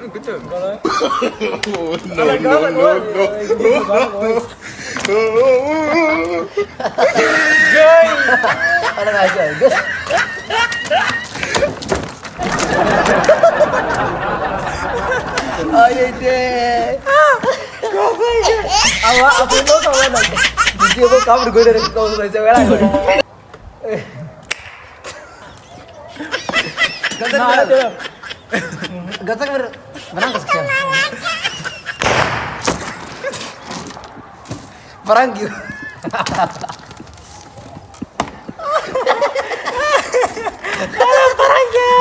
Betul. Oh, no, no, no, no. Gay. Ada aja, guys. Ayo deh. Awak apa itu kawan lagi? Jadi aku kamu gue dari kau sampai cewek lagi. Gatak menang kesekian. Perang gitu. Perangnya.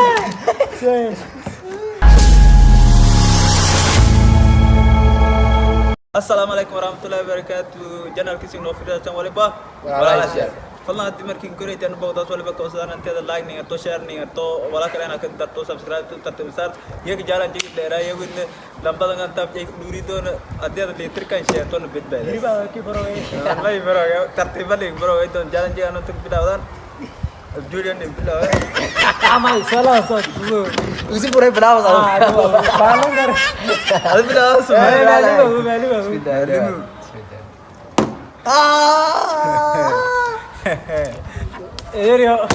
Assalamualaikum warahmatullahi wabarakatuh. Jangan kisah novida sama lepa. فالله هدي مركين كوري تانو بودا سولي بكو سدان انت لايك نيغا تو شير نيغا تو ولا كلنا كنت تو سبسكرايب تو ترتب سار يك جاران جي ديرا يوين لمبا دان تاب جي دوري دون ادي ادي تر كان شير تو نبيت باي دي با كي برو والله برو ترتيب لي برو دون جاران جي انو تك بيداودان جوليان دي بيداو Amai salah satu. Usi pura berapa tahun? Balong कर அது بيداو سو Sudah. Erio.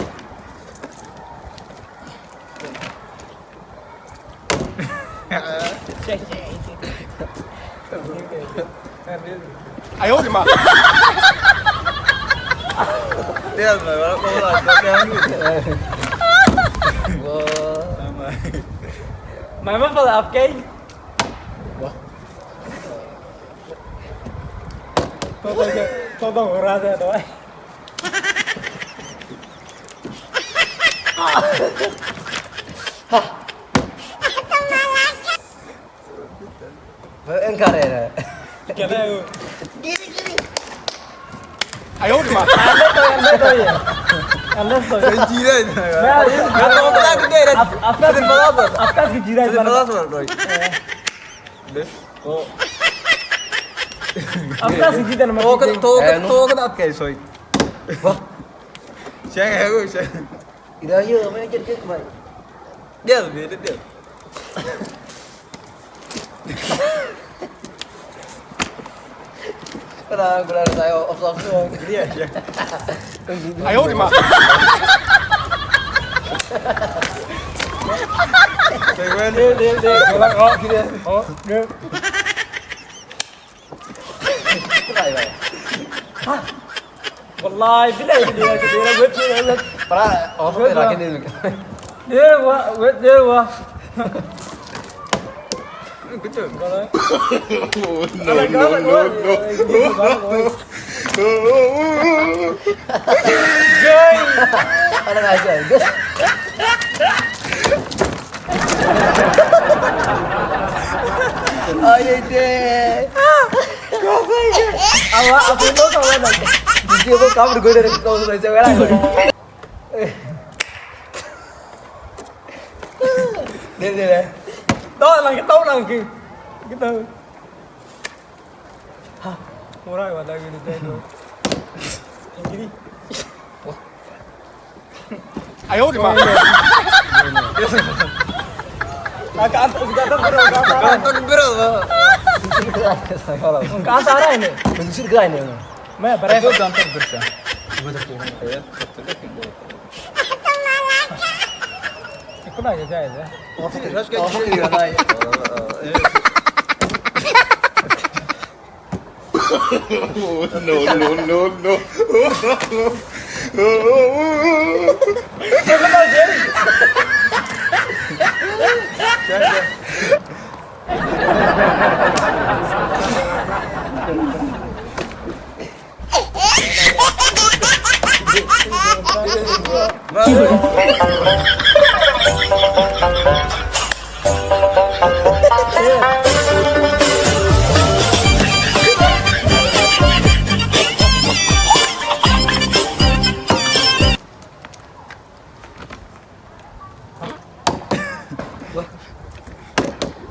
Ayo di mana? Dia malah kalau ada yang gitu. Mama pada apa? Wah. Todo rasa doy. Enggak ada. Kena aku. Ayo di mana? Anda tuh ya. Anda tuh. Jiran. Atau kita gede dan apa sih apa? Apa sih jiran? Apa Roy? Des. Oh. Apa sih jiran nama? To kan apa kayak soy? Wah, Saya aku saya. ida yo main jadi kemai. Dia beda dia. Benar saya off Dia ya. Ayo di mana? Saya dia. Oh gini. Oh dia. Wallahi billahi dia buat Para off lagi nih. dia wah. Betul. Oh, no, no, no, no. Gay. Ada aja, guys. Ayo deh. Awak apa itu kawan lagi? Jadi aku kamu gue dari kau sampai cewek lagi. Dia. Tahu lagi. Gitu. Hah, murah banget lagi Nintendo. Ini. Ayo di mana? Agak bro. Ke antara ini. Menyusir gerai nih. मैं बड़े Itu gantar bersah. ikut aja guys ya. Off kiri gerai. Oh, no, no, no, no. Ikut aja.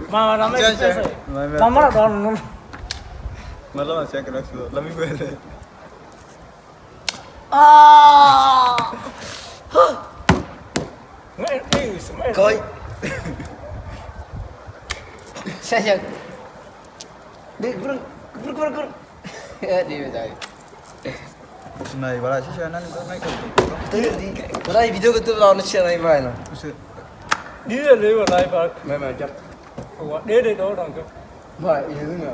Mama namanya Jangan, saya. Mama tahun Malah masih kena sudah. Lebih boleh. Coi. Saya. Dia kurang. Dia betul. Này bảo là xe nó mấy cái Tôi đi. Cái video của tôi là nó chơi này vậy nè. Đi lên đi vào đây bà. Mày chắc. Ủa, để đó đằng kia. Vậy như thế nào?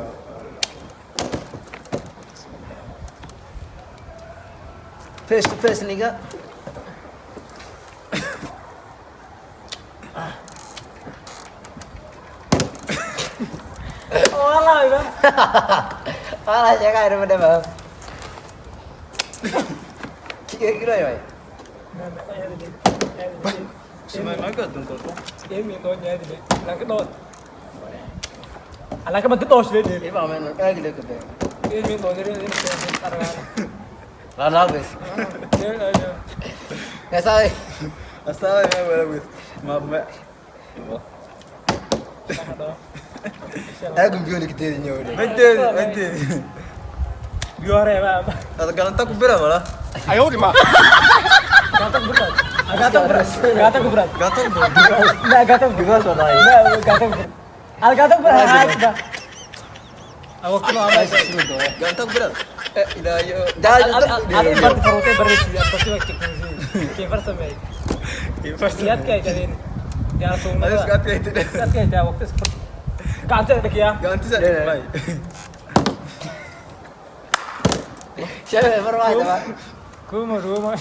Face to face nih kak. Ủa lại đó. Alah saya kayak daripada bang. Kira-kira ya. Mày nói cái từng cột không? Em miệng tôi nhớ thì là cái đôi. À là cái mà cái đôi xí đi. Ini pamen kayak gitu gitu. Em miệng tôi thì đi taruh. Lana bes. Nggak salah. Asal ya baru mà mẹ Aku gembira nih kita ini udah. Vente Biar ya, Pak. Ada galanta ku berapa lah? Gatak berat. Gatak berat. Gatak berat. Gatal bro. Nah, gatak berat soalnya. Nah, gatak berat. Al gatak berat. Aku kena apa sih? Galanta ku berat. Ida yo. Jangan Al berarti perutnya berisi atau sih cek sih. Keeper sampai. Lihat kayak jadi. Ya langsung. Ada sekat kayak itu deh. Lihat kayak dia waktu seperti. Kancet lagi ya. Ganti saya baik. Siapa yang bermain pak? Rumah.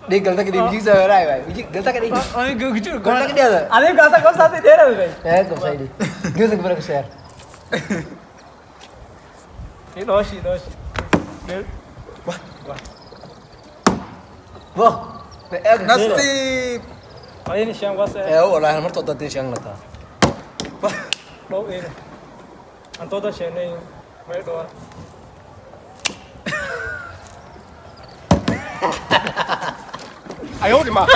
Dia galak dia biji saya rai pak. Biji galak dia. Ay gitu. Galak dia ada. Ada gatak kau satu dia ada guys. Kau saya di. Dia segera ke share. Ini dosi. Wah. Nasib. Oh ini siang was. Wallahi nomor tuh tadi siang nata. Đâu ini. Anto dah siang ni. Mai doa. Ayo di mah.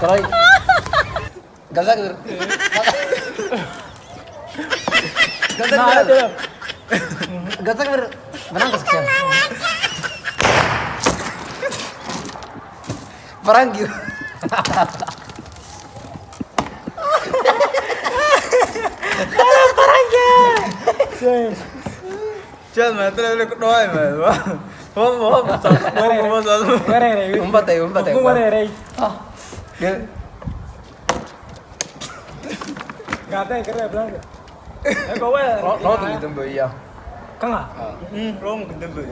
Kalau galak. Nah ada. Galak menang ke sekian. Perang gitu. Chết mà tôi lên có đôi mà. Không. Umpat ya. Aku mana rey? Dia Gata keren benar. Kau mana? lo tuh gitu boy ya. Kang ah? Rom cái tên bự.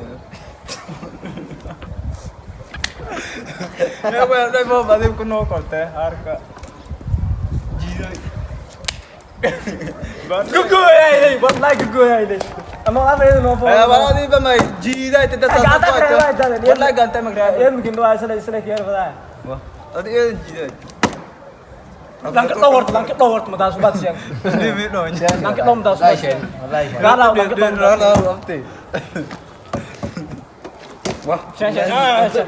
Nếu mà đây vô bà thêm con nô còn té harga. Gì đây? Gugur ini, buat lagi gugur ini. Emang apa itu nopo? Bà đi bà mày gì đây? Tên ta sao Gata sao keren cho. aja. Buat lagi gantai mà keren. Em bikin doa selesai kira pada. Wah, tadi gì đây? Langkah tower mata subat siang. Đi biết rồi. Langkah nom mata subat siang. Gak lah, langkah tower. Wah, Siang.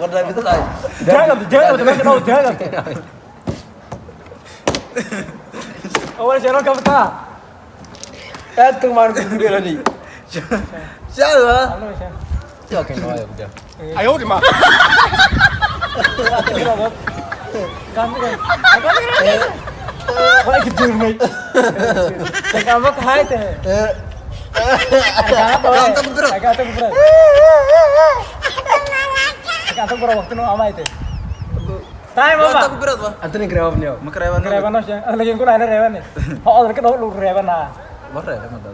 Pada itu lah. Jangan, langkah tower jangan. Awal siaran kau tak? Tuh main gembira nih. sao hả? Anu siang. Coba kayak doa ya udah. Ayo di mah. Ganti. Kau kecil nih. Kamu kahai teh. Ganteng berat. Agak berat waktu nu amai teh. Time apa? Ganteng berat wah. Antu nih kerewan nih. Makerewan. Kerewan nos ya. Lagi aku nanya rewan nih. Oh, lagi lu kerewan nah. Barre kan dah.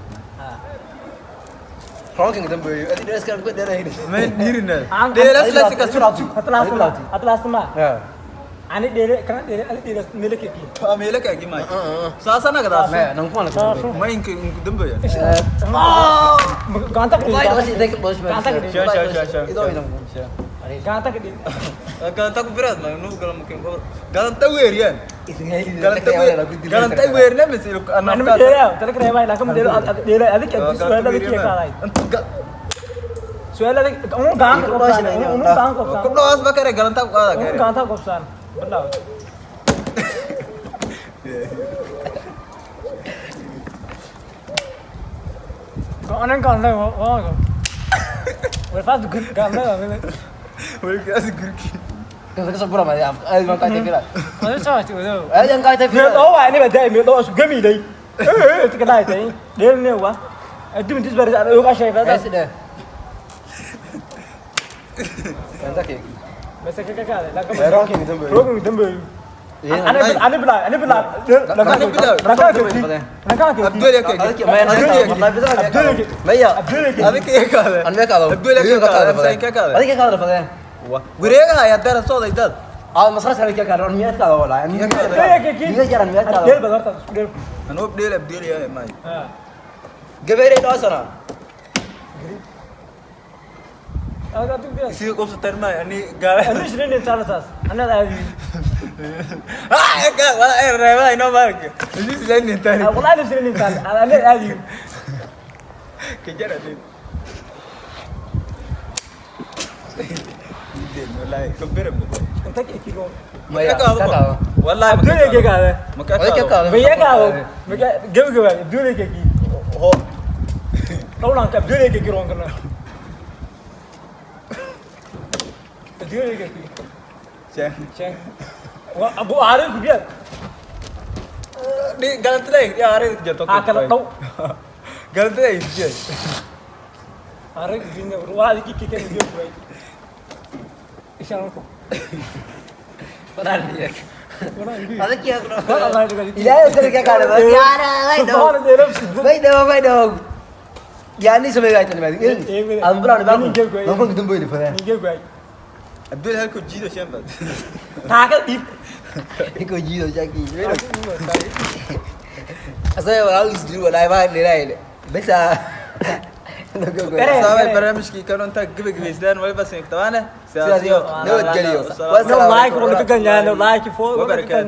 Kalau kayak gitu boy. Dia sekarang gue darah ini. Main diri dah. Dia selesai ke surat. Atlas mah. Ya. Ani dere karena dere ali dere milik iki. Amela kayak gimana? Sasa na kada. Nah, nangkuan lah. Main ke dembe ya. Oh, gantak di. Baik masih take bos. Gantak di. Siap. Itu ini nangkuan. Gantak di. Galanta ku berat mah nu kalau mungkin kau. Galanta wear ya. Itu Galanta wear na mesti Mana anak. dere, tadi kerewan lah kamu dere ali kayak suara lagi kayak kalai. Suara lagi kamu gang kopsan. Kamu gang kopsan. Kau doas bakar galanta ku ada Kamu kare. gang tak kopsan. Benar. Kau aneh kan lah, wah. والفاز قام لا ولكاس غركي كيف تصبر ما يعرف هذا ما قاعد يفعل ما سمعت وذو هذا قاعد يفعل هو يعني بدأ يمدو أسوق جميلي تكلاي تاني ليه نيوا أديم تسبر أنا يوقع شيء بس هذا ده عندك بس كذا لا ايه روكي دمبي روكي دمبي أنا بلا عبد هذيك هيك هذا انا كذا عبدول هيك هذا هيك هذا هذيك كذا فده وريغا يا دار صوت يدل مسرح هذيك كذا ميات كذا ولا يعني ميات كذا ميات دير كذا بدرت دير انا بديل يا ماي قبيري ده اصلا أنا تبي في قفص ترمى يعني قال أنا شنو نتعرض أنا لا قال ولا ايه ريباي نو مارك ليش لاني ثاني والله أنا شنو نتعرض أنا لا هذه كجرا دي والله كبر أنت كيلو ما يا والله عبدول هيك هذا مكاكا بيا كذا جو عبدول هيك هو طبعا عبدول هيك كيرون كنا عبدول هيك شان وأبو عارف بيا دي قالت لي يا عارف جاتو أكل طو قالت لي جاي عارف بينا ولا كي كان بيجي بيا إيش أنا هذا كيا والله يدري لا يصير كذا كذا يا ما يدوم ما يدوم يعني سمي قاعد تاني بعدين أنا بلان بلان ما كنت تنبوي فده نيجي بيا عبدول هلكو جيدو شامبل تاكل ديب يكو جيدو جاكي أصلا ولا يصير ولا ما يلاقي بس صاحب برنامج كي كانوا انت قبل قبل ولا بس نكتبانه سياسيو نود قليو والله لايك ولا كان لايك فوق وبركاته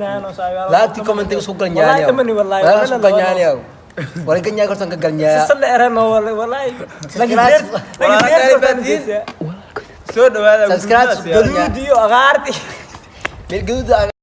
لا تكومنت يسوق النيانيو والله تمني والله لا يسوق النيانيو ولا كنيا كرسان كنيا سل إرنا والله سود هذا سبسكرايب ديو أغارتي بالجود